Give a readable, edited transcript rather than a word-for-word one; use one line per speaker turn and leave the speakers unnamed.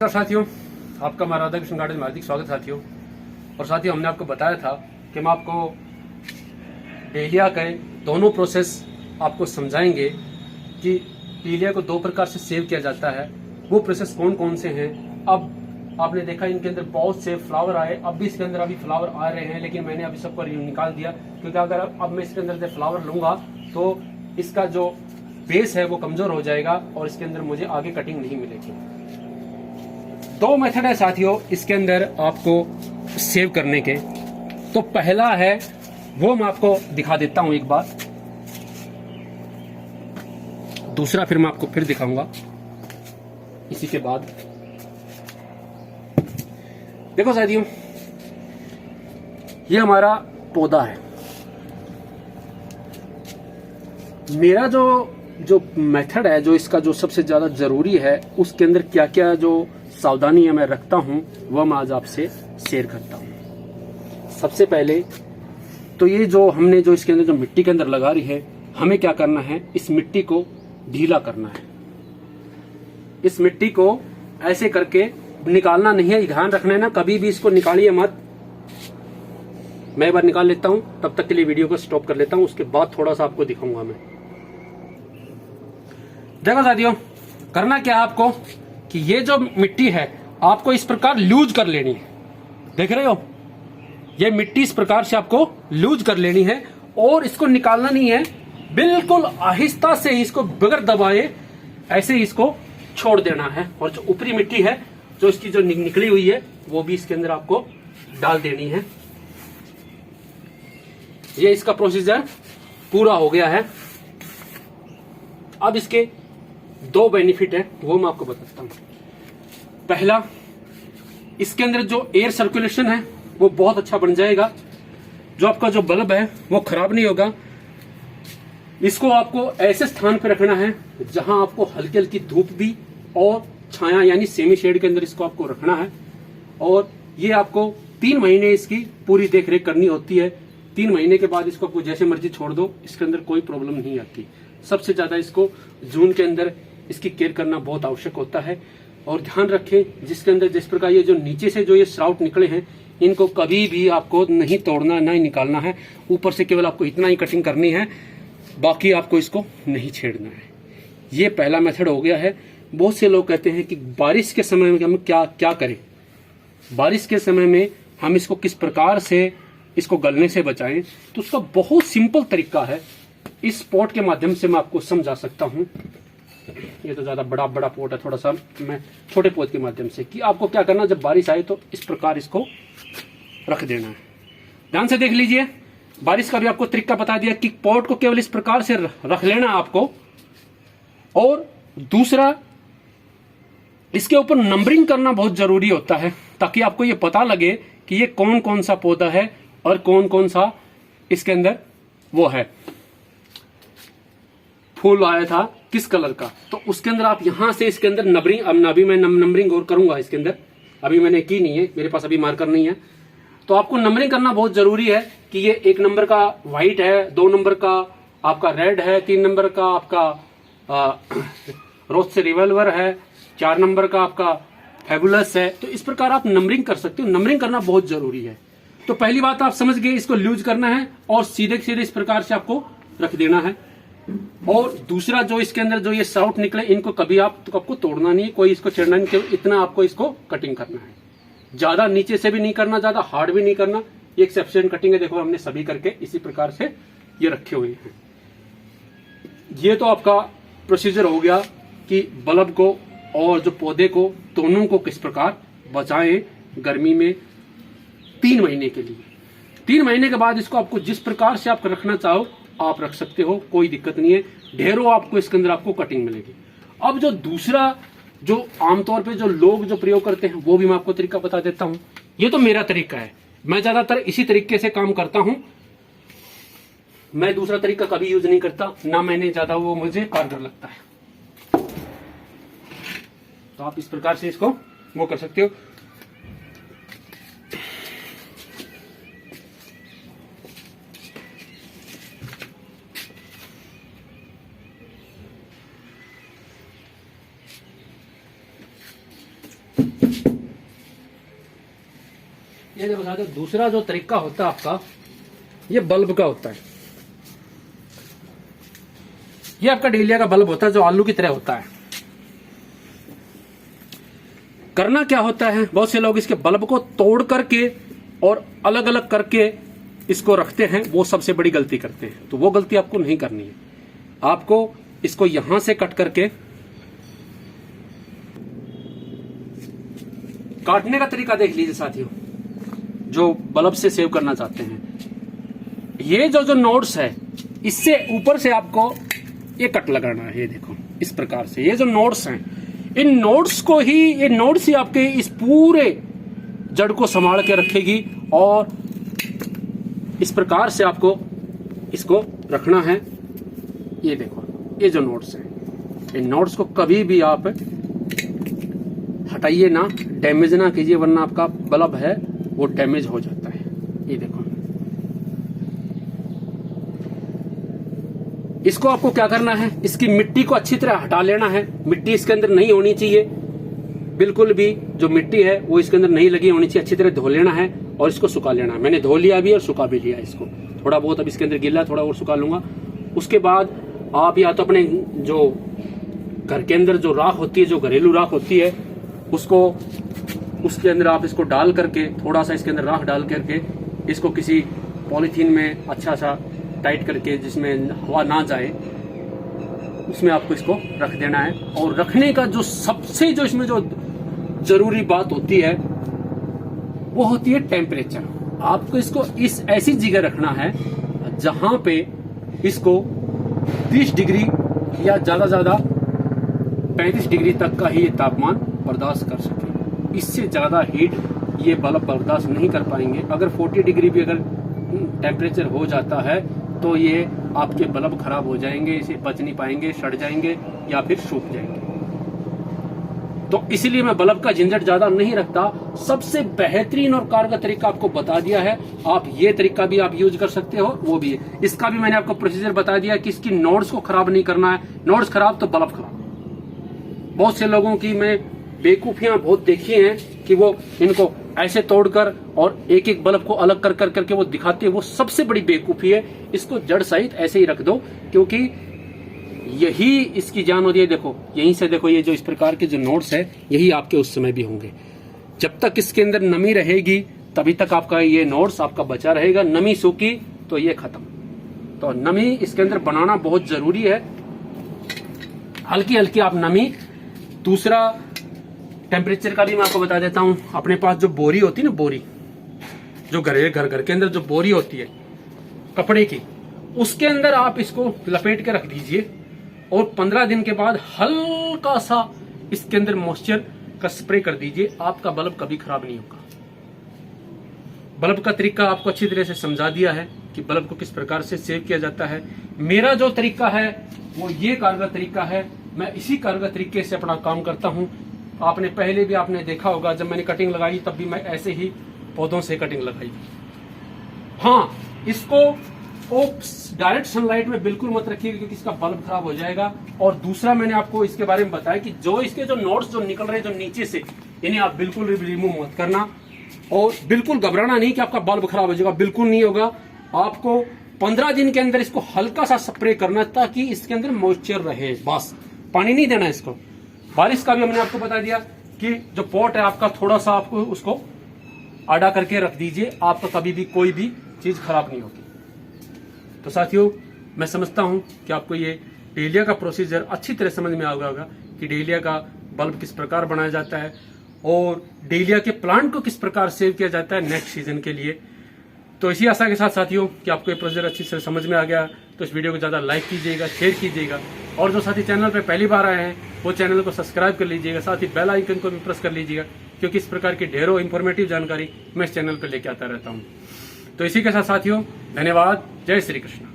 तो साथियों, आपका हमारा राधा कृष्ण गार्डन में हार्दिक स्वागत साथियों। और साथियों, हमने आपको बताया था कि हम आपको डेलिया के दोनों प्रोसेस आपको समझाएंगे कि डेलिया को दो प्रकार से सेव किया जाता है। वो प्रोसेस कौन कौन से हैं। अब आपने देखा इनके अंदर बहुत से फ्लावर आए, अब भी इसके अंदर अभी फ्लावर आ रहे हैं, लेकिन मैंने अभी सबको निकाल दिया क्योंकि अगर अब मैं इसके अंदर से फ्लावर लूंगा तो इसका जो बेस है वो कमजोर हो जाएगा और इसके अंदर मुझे आगे कटिंग नहीं मिलेगी। दो मेथड है साथियों इसके अंदर आपको सेव करने के। तो पहला है वो मैं आपको दिखा देता हूं एक बार, दूसरा फिर मैं आपको फिर दिखाऊंगा इसी के बाद। देखो साथियों, ये हमारा पौधा है। मेरा जो मेथड है, जो इसका जो सबसे ज्यादा जरूरी है, उसके अंदर क्या क्या जो सावधानी है मैं रखता हूं वह मैं आज आपसे शेयर करता हूं। सबसे पहले तो ये जो हमने जो इसके अंदर जो मिट्टी के अंदर लगा रही है, हमें क्या करना है, इस मिट्टी को ढीला करना है। इस मिट्टी को ऐसे करके निकालना नहीं है, ध्यान रखना है ना, कभी भी इसको निकालिए मत। मैं एक बार निकाल लेता हूं, तब तक के लिए वीडियो को स्टॉप कर लेता हूं, उसके बाद थोड़ा सा आपको दिखाऊंगा मैं। देखो साथियों, करना क्या है आपको कि ये जो मिट्टी है आपको इस प्रकार लूज कर लेनी है। देख रहे हो, ये मिट्टी इस प्रकार से आपको लूज कर लेनी है और इसको निकालना नहीं है, बिल्कुल आहिस्ता से इसको बगैर दबाए ऐसे ही इसको छोड़ देना है। और जो ऊपरी मिट्टी है जो इसकी जो निकली हुई है वो भी इसके अंदर आपको डाल देनी है। ये इसका प्रोसीजर पूरा हो गया है। अब इसके दो बेनिफिट है वो मैं आपको बताता हूं। पहला, इसके अंदर जो एयर सर्कुलेशन है वो बहुत अच्छा बन जाएगा। जो आपका जो बल्ब है वो खराब नहीं होगा। इसको आपको ऐसे स्थान पर रखना है जहां आपको हल्की हल्की धूप भी और छाया यानी सेमी शेड के अंदर इसको आपको रखना है। और ये आपको 3 महीने इसकी पूरी देखरेख करनी होती है। 3 महीने के बाद इसको आपको जैसे मर्जी छोड़ दो, इसके अंदर कोई प्रॉब्लम नहीं आती। सबसे ज्यादा इसको जून के अंदर इसकी केयर करना बहुत आवश्यक होता है। और ध्यान रखें, जिसके अंदर जिस प्रकार ये जो नीचे से जो ये स्प्राउट निकले हैं, इनको कभी भी आपको नहीं तोड़ना, नहीं निकालना है। ऊपर से केवल आपको इतना ही कटिंग करनी है, बाकी आपको इसको नहीं छेड़ना है। ये पहला मेथड हो गया है। बहुत से लोग कहते हैं कि बारिश के समय में हम क्या करें, बारिश के समय में हम इसको किस प्रकार से इसको गलने से बचाएं। तो उसका बहुत सिंपल तरीका है, इस पॉट के माध्यम से मैं आपको समझा सकता हूं। ये तो ज्यादा बड़ा पॉट है, थोड़ा सा मैं छोटे पॉट के माध्यम से कि आपको क्या करना, जब बारिश आए तो इस प्रकार इसको रख देना है। ध्यान से देख लीजिए, बारिश का भी आपको तरीका बता दिया कि पॉट को केवल इस प्रकार से रख लेना आपको। और दूसरा, इसके ऊपर नंबरिंग करना बहुत जरूरी होता है ताकि आपको ये पता लगे कि ये कौन कौन सा पौधा है और कौन कौन सा इसके अंदर वो है, फूल आया था किस कलर का। तो उसके अंदर आप यहां से इसके अंदर नंबरिंग, अब अभी मैं नंबरिंग और करूंगा इसके अंदर, अभी मैंने की नहीं है, मेरे पास अभी मार्कर नहीं है। तो आपको नंबरिंग करना बहुत जरूरी है कि ये 1 नंबर का व्हाइट है, 2 नंबर का आपका रेड है, 3 नंबर का आपका रोज से रिवॉल्वर है, 4 नंबर का आपका फेबुलस है। तो इस प्रकार आप नंबरिंग कर सकते हो। नंबरिंग करना बहुत जरूरी है। तो पहली बात आप समझ गए, इसको लूज करना है और सीधे सीधे इस प्रकार से आपको रख देना है। और दूसरा, जो इसके अंदर जो ये स्प्राउट निकले, इनको कभी आपको तोड़ना नहीं है, कोई इसको छेड़ना नहीं, इतना आपको इसको कटिंग करना है। ज्यादा नीचे से भी नहीं करना, ज्यादा हार्ड भी नहीं करना। ये एक सफिशिएंट कटिंग है। देखो, हमने सभी करके इसी प्रकार से ये रखे हुए हैं। ये तो आपका प्रोसीजर हो गया कि बल्ब को और जो पौधे को दोनों को किस प्रकार बचाएं गर्मी में 3 महीने के लिए। 3 महीने के बाद इसको आपको जिस प्रकार से आप रखना चाहो आप रख सकते हो, कोई दिक्कत नहीं है। ढेरों आपको इसके अंदर आपको कटिंग मिलेगी। अब जो दूसरा, जो आमतौर पे जो लोग जो प्रयोग करते हैं, वो भी मैं आपको तरीका बता देता हूं। ये तो मेरा तरीका है, मैं ज्यादातर इसी तरीके से काम करता हूं। मैं दूसरा तरीका कभी यूज नहीं करता, ना मैंने ज्यादा वो मुझे कारगर लगता है। तो आप इस प्रकार से इसको वो कर सकते हो। ये देखो साथियों, दूसरा जो तरीका होता है आपका, ये बल्ब का होता है। ये आपका डेलिया का बल्ब होता है जो आलू की तरह होता है। करना क्या होता है, बहुत से लोग इसके बल्ब को तोड़ करके और अलग अलग करके इसको रखते हैं, वो सबसे बड़ी गलती करते हैं। तो वो गलती आपको नहीं करनी है। आपको इसको यहां से कट करके, काटने का तरीका देख लीजिए साथियों, जो बल्ब से सेव करना चाहते हैं। ये जो नोड्स है, इससे ऊपर से आपको ये कट लगाना है। ये देखो इस प्रकार से, ये जो नोड्स हैं, इन नोड्स को ही, ये नोड्स ही आपके इस पूरे जड़ को संभाल के रखेगी। और इस प्रकार से आपको इसको रखना है। ये देखो, ये जो नोड्स हैं, इन नोड्स को कभी भी आप हटाइए ना, डैमेज ना कीजिए, वरना आपका बल्ब है वो डैमेज हो जाता है। ये देखो, इसको आपको क्या करना है, इसकी मिट्टी को अच्छी तरह हटा लेना है। मिट्टी इसके अंदर नहीं होनी चाहिए, बिल्कुल भी जो मिट्टी है वो इसके अंदर नहीं लगी होनी चाहिए। अच्छी तरह धो लेना है और इसको सुखा लेना है। मैंने धो लिया भी और सुखा भी लिया इसको, थोड़ा बहुत अब इसके अंदर गिला, थोड़ा और सुखा लूंगा। उसके बाद आप या तो अपने जो घर के अंदर जो राख होती है, जो घरेलू राख होती है, उसको उसके अंदर आप इसको डाल करके, थोड़ा सा इसके अंदर राख डाल करके, इसको किसी पॉलीथीन में अच्छा सा टाइट करके, जिसमें हवा ना जाए, उसमें आपको इसको रख देना है। और रखने का जो सबसे जो इसमें जो जरूरी बात होती है वो होती है टेम्परेचर। आपको इसको इस ऐसी जगह रखना है जहां पे इसको 30 डिग्री या ज्यादा 35 डिग्री तक का ही ये तापमान बर्दाश्त कर सके। इससे ज्यादा हीट ये बल्ब बर्दाश्त नहीं कर पाएंगे। अगर 40 डिग्री भी अगर टेम्परेचर हो जाता है तो ये आपके बल्ब खराब हो जाएंगे, इसे बच नहीं पाएंगे, सड़ जाएंगे या फिर सूख जाएंगे। तो इसीलिए मैं बल्ब का झंझट ज्यादा नहीं रखता। सबसे बेहतरीन और कारगर तरीका आपको बता दिया है। आप ये तरीका भी आप यूज कर सकते हो, वो भी है। इसका भी मैंने आपको प्रोसीजर बता दिया कि इसकी नोड्स को खराब नहीं करना है। नोड्स खराब तो बल्ब खराब। बहुत से लोगों की मैं बेवकूफियां बहुत देखी हैं कि वो इनको ऐसे तोड़कर और एक एक बल्ब को अलग कर करके वो दिखाते हैं। वो सबसे बड़ी बेवकूफी है। इसको जड़ सहित ऐसे ही रख दो, क्योंकि यही इसकी जान होती है। देखो यहीं से देखो, ये जो इस प्रकार के जो नोड्स है, यही आपके उस समय भी होंगे। जब तक इसके अंदर नमी रहेगी तभी तक आपका ये नोड्स आपका बचा रहेगा। नमी सूखी तो ये खत्म। तो नमी इसके अंदर बनाना बहुत जरूरी है। हल्की हल्की आप नमी। दूसरा टेम्परेचर का भी मैं आपको बता देता हूं। अपने पास जो बोरी होती है ना, बोरी जो घर के अंदर जो बोरी होती है कपड़े की, उसके अंदर आप इसको लपेट के रख दीजिए और 15 दिन के बाद हल्का सा इसके अंदर मॉइस्चर का स्प्रे कर दीजिए। आपका बल्ब कभी खराब नहीं होगा। बल्ब का तरीका आपको अच्छी तरह से समझा दिया है कि बल्ब को किस प्रकार से सेव किया जाता है। मेरा जो तरीका है वो ये कारगर तरीका है। मैं इसी कारगर तरीके से अपना काम करता हूं। आपने पहले भी आपने देखा होगा, जब मैंने कटिंग लगाई तब भी मैं ऐसे ही पौधों से कटिंग लगाई। हाँ, इसको डायरेक्ट सनलाइट में बिल्कुल मत रखिएगा, क्योंकि इसका बल्ब खराब हो जाएगा। और दूसरा मैंने आपको इसके बारे में बताया कि जो इसके जो नोड्स जो निकल रहे हैं जो नीचे से, इन्हें आप बिल्कुल रिमूव मत करना। और बिल्कुल घबराना नहीं कि आपका बल्ब खराब हो जाएगा, बिल्कुल नहीं होगा। आपको 15 दिन के अंदर इसको हल्का सा स्प्रे करना ताकि इसके अंदर मॉइस्चर रहे, बस। पानी नहीं देना इसको। बारिश का भी हमने आपको बता दिया कि जो पॉट है आपका, थोड़ा सा आपको उसको आड़ा करके रख दीजिए। आपका कभी भी कोई भी चीज खराब नहीं होगी। तो साथियों, मैं समझता हूं कि आपको ये डेलिया का प्रोसीजर अच्छी तरह समझ में आ गया होगा कि डेलिया का बल्ब किस प्रकार बनाया जाता है और डेलिया के प्लांट को किस प्रकार सेव किया जाता है नेक्स्ट सीजन के लिए। तो इसी आशा के साथ साथियों कि आपको ये प्रोसीजर अच्छी तरह समझ में आ गया, तो इस वीडियो को ज्यादा लाइक कीजिएगा, शेयर कीजिएगा। और जो साथी चैनल पे पहली बार आए हैं वो चैनल को सब्सक्राइब कर लीजिएगा, साथ ही बेल आइकन को भी प्रेस कर लीजिएगा, क्योंकि इस प्रकार की ढेरों इंफॉर्मेटिव जानकारी मैं इस चैनल पर लेके आता रहता हूँ। तो इसी के साथ साथियों, धन्यवाद। जय श्री कृष्ण।